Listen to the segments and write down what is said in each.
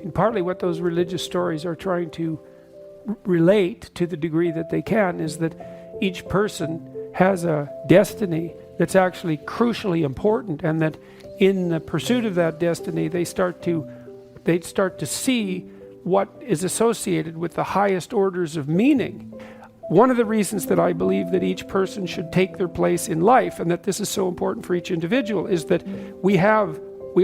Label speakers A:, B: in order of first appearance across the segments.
A: And partly what those religious stories are trying to relate, to the degree that they can, is that each person has a destiny that's actually crucially important, and that in the pursuit of that destiny they start to see what is associated with the highest orders of meaning. One of the reasons that I believe that each person should take their place in life, and that this is so important for each individual, is that we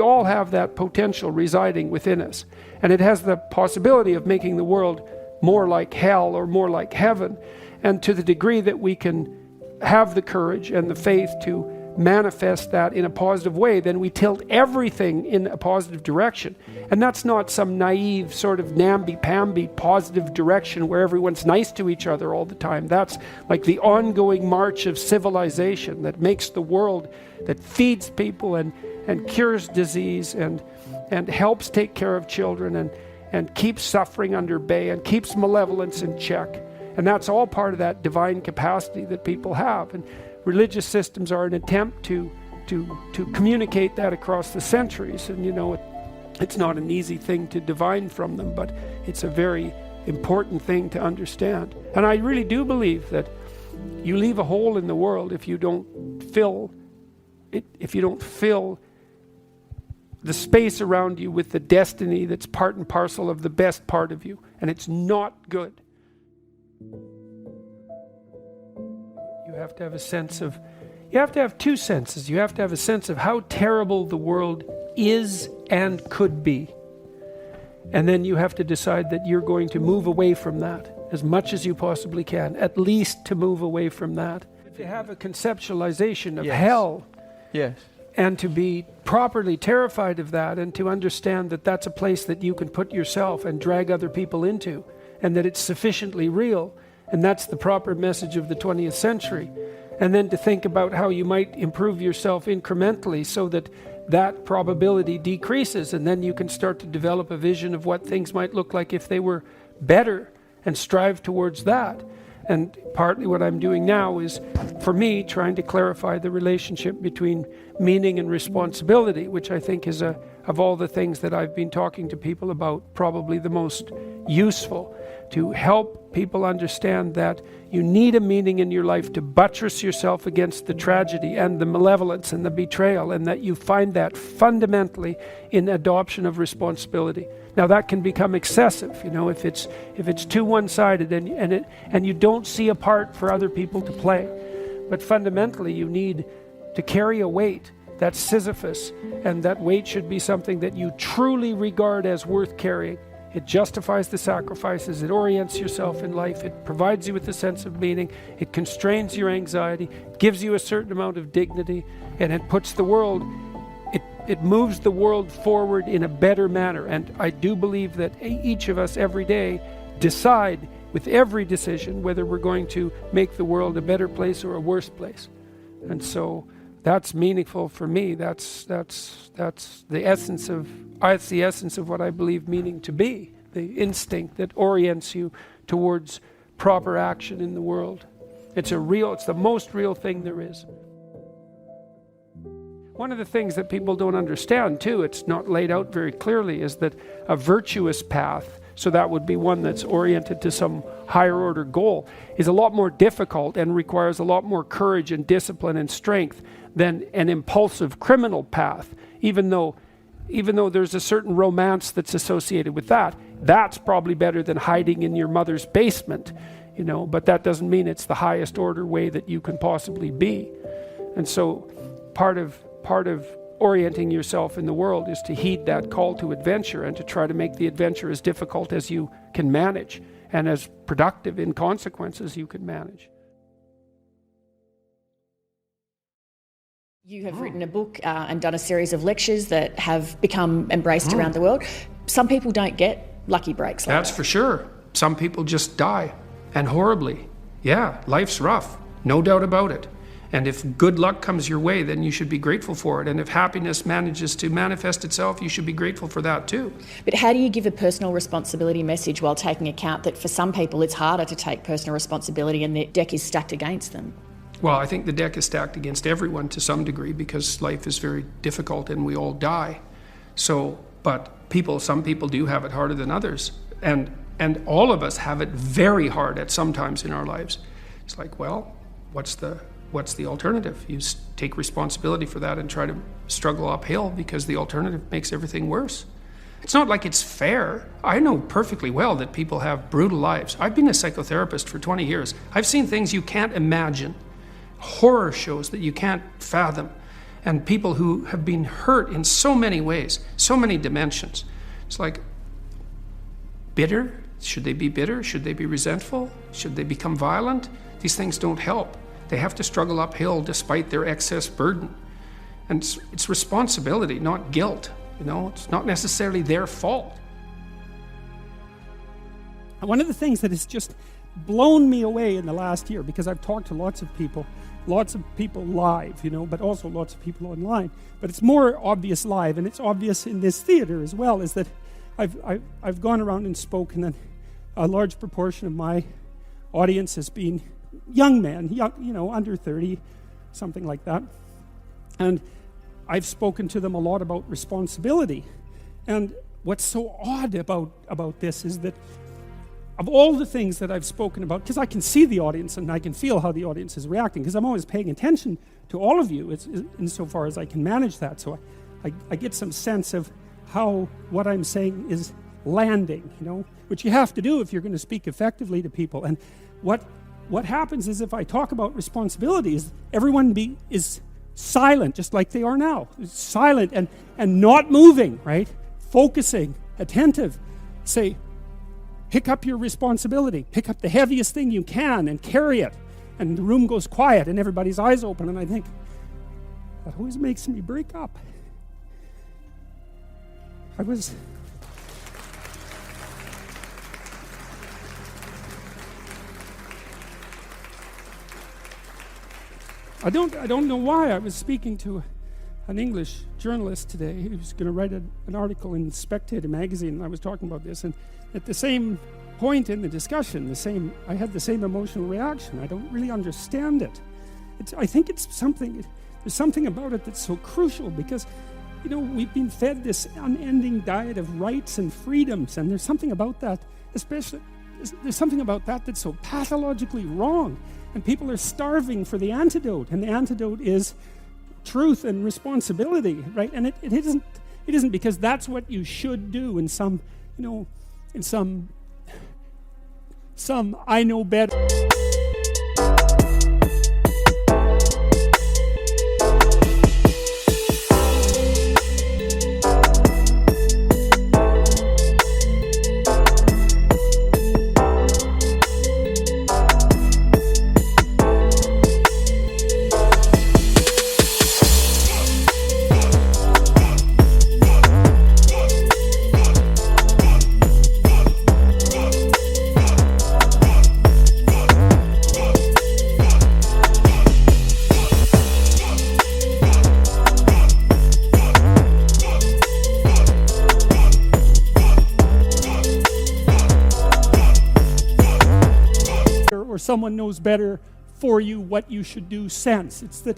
A: all have that potential residing within us, and it has the possibility of making the world more like hell or more like heaven. And to the degree that we can have the courage and the faith to manifest that in a positive way, then we tilt everything in a positive direction. And that's not some naive sort of namby-pamby positive direction where everyone's nice to each other all the time. That's like the ongoing march of civilization that makes the world, that feeds people and cures disease and helps take care of children and keeps suffering under bay and keeps malevolence in check. And that's all part of that divine capacity that people have. And religious systems are an attempt to communicate that across the centuries. And it's not an easy thing to divine from them, but it's a very important thing to understand. And I really do believe that you leave a hole in the world if you don't fill it, if you don't fill the space around you with the destiny that's part and parcel of the best part of you. And it's not good. You have to have a sense of, you have to have two senses. You have to have a sense of how terrible the world is and could be. And then you have to decide that you're going to move away from that as much as you possibly can, at least to move away from that. To have a conceptualization of hell.
B: Yes.
A: And to be properly terrified of that, and to understand that that's a place that you can put yourself and drag other people into, and that it's sufficiently real, and that's the proper message of the 20th century. And then to think about how you might improve yourself incrementally so that that probability decreases, and then you can start to develop a vision of what things might look like if they were better, and strive towards that. And partly what I'm doing now is, for me, trying to clarify the relationship between meaning and responsibility, which I think is, of all the things that I've been talking to people about, probably the most useful, to help people understand that you need a meaning in your life to buttress yourself against the tragedy and the malevolence and the betrayal, and that you find that fundamentally in adoption of responsibility. Now that can become excessive, if it's too one-sided and you don't see a part for other people to play. But fundamentally you need to carry a weight that's Sisyphus, and that weight should be something that you truly regard as worth carrying. It justifies the sacrifices, it orients yourself in life, it provides you with a sense of meaning, it constrains your anxiety, gives you a certain amount of dignity, and it puts the world, it moves the world forward in a better manner. And I do believe that each of us every day decide with every decision whether we're going to make the world a better place or a worse place. And so that's meaningful for me. That's the essence of what I believe meaning to be, the instinct that orients you towards proper action in the world. It's the most real thing there is. One of the things that people don't understand too, it's not laid out very clearly, is that a virtuous path, so that would be one that's oriented to some higher order goal, is a lot more difficult and requires a lot more courage and discipline and strength than an impulsive criminal path. Even though there's a certain romance that's associated with that, that's probably better than hiding in your mother's basement, but that doesn't mean it's the highest order way that you can possibly be. And so part of orienting yourself in the world is to heed that call to adventure, and to try to make the adventure as difficult as you can manage, and as productive in consequence as you can manage.
C: You have written a book and done a series of lectures that have become embraced around the world. Some people don't get lucky breaks like
A: That's
C: that.
A: for sure. Some people just die, and horribly. Yeah, life's rough, no doubt about it. And if good luck comes your way, then you should be grateful for it. And if happiness manages to manifest itself, you should be grateful for that too.
C: But how do you give a personal responsibility message while taking account that for some people it's harder to take personal responsibility and the deck is stacked against them?
A: Well, I think the deck is stacked against everyone to some degree because life is very difficult and we all die. So, but some people do have it harder than others. And all of us have it very hard at some times in our lives. It's like, well, what's the alternative? You take responsibility for that and try to struggle uphill, because the alternative makes everything worse. It's not like it's fair. I know perfectly well that people have brutal lives. I've been a psychotherapist for 20 years. I've seen things you can't imagine, horror shows that you can't fathom, and people who have been hurt in so many ways, so many dimensions. It's like, bitter? Should they be bitter? Should they be resentful? Should they become violent? These things don't help. They have to struggle uphill despite their excess burden. And it's responsibility, not guilt. It's not necessarily their fault.
B: One of the things that has just blown me away in the last year, because I've talked to lots of people live, but also lots of people online. But it's more obvious live, and it's obvious in this theater as well, is that I've gone around and spoken, and a large proportion of my audience has been young men, under 30, something like that. And I've spoken to them a lot about responsibility. And what's so odd about this is that of all the things that I've spoken about, because I can see the audience and I can feel how the audience is reacting, because I'm always paying attention to all of you insofar as I can manage that. So I get some sense of how what I'm saying is landing, which you have to do if you're going to speak effectively to people. And what happens is, if I talk about responsibilities, everyone is silent, just like they are now. Silent and not moving, right? Focusing, attentive. Say, pick up your responsibility. Pick up the heaviest thing you can and carry it. And the room goes quiet and everybody's eyes open. And I think, that always makes me break up. I don't know why. I was speaking to an English journalist today. He was going to write an article in Spectator magazine, and I was talking about this. And at the same point in the discussion, I had the same emotional reaction. I don't really understand it. I think there's something about it that's so crucial, because, we've been fed this unending diet of rights and freedoms, and there's something about that, there's something about that that's so pathologically wrong. And people are starving for the antidote, and the antidote is truth and responsibility, right? And it isn't because that's what you should do in some I know better. Someone knows better for you what you should do sense. That's the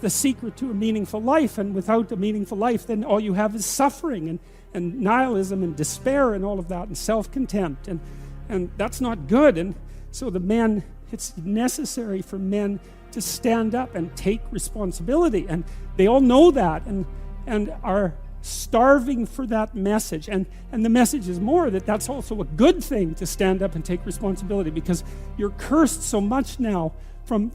B: secret to a meaningful life. And without a meaningful life, then all you have is suffering and nihilism and despair and all of that, and self-contempt, and that's not good. And so it's necessary for men to stand up and take responsibility, and they all know that and are starving for that message. And the message is more that that's also a good thing, to stand up and take responsibility, because you're cursed so much now from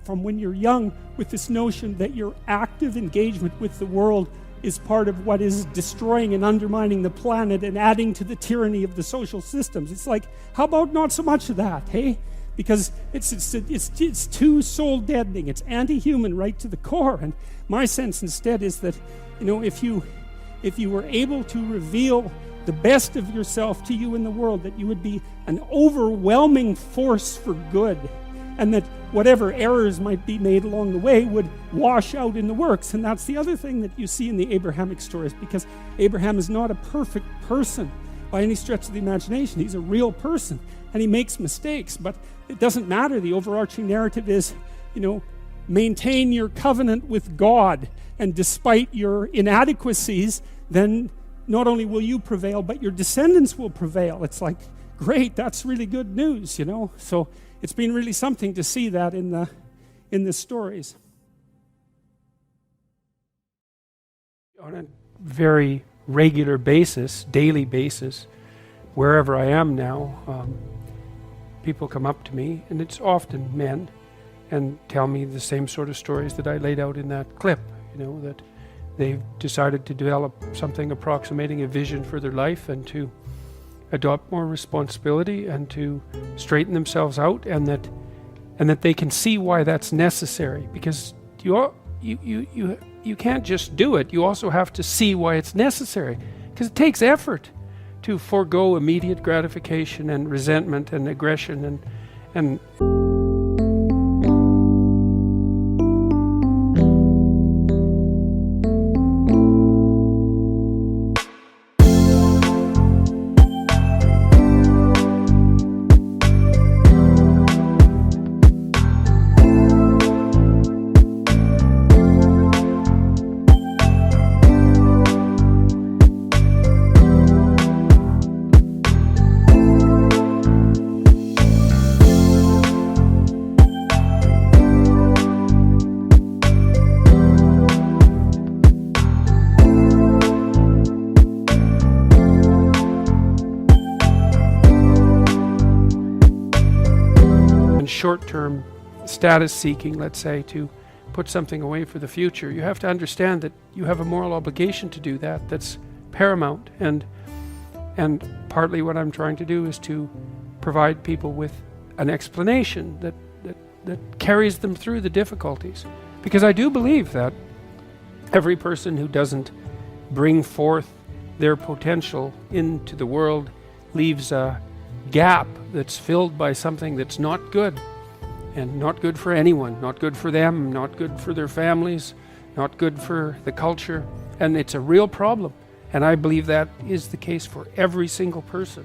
B: when you're young with this notion that your active engagement with the world is part of what is destroying and undermining the planet and adding to the tyranny of the social systems. It's like, how about not so much of that, hey? Because it's too soul deadening. It's anti-human right to the core. And my sense instead is that, if you were able to reveal the best of yourself to you in the world, that you would be an overwhelming force for good, and that whatever errors might be made along the way would wash out in the works. And that's the other thing that you see in the Abrahamic stories, because Abraham is not a perfect person by any stretch of the imagination. He's a real person, and he makes mistakes, but it doesn't matter. The overarching narrative is, maintain your covenant with God, and despite your inadequacies, then not only will you prevail, but your descendants will prevail. It's like, great, that's really good news, So it's been really something to see that in the stories.
A: On a very regular basis, daily basis, wherever I am now, people come up to me, and it's often men, and tell me the same sort of stories that I laid out in that clip, that they've decided to develop something approximating a vision for their life and to adopt more responsibility and to straighten themselves out, and that they can see why that's necessary, because you can't just do it. You also have to see why it's necessary, because it takes effort to forego immediate gratification and resentment and aggression and short-term status seeking, let's say, to put something away for the future. You have to understand that you have a moral obligation to do that. That's paramount, and partly what I'm trying to do is to provide people with an explanation that carries them through the difficulties, because I do believe that every person who doesn't bring forth their potential into the world leaves a gap that's filled by something that's not good, and not good for anyone, not good for them, not good for their families, not good for the culture, and it's a real problem. And I believe that is the case for every single person.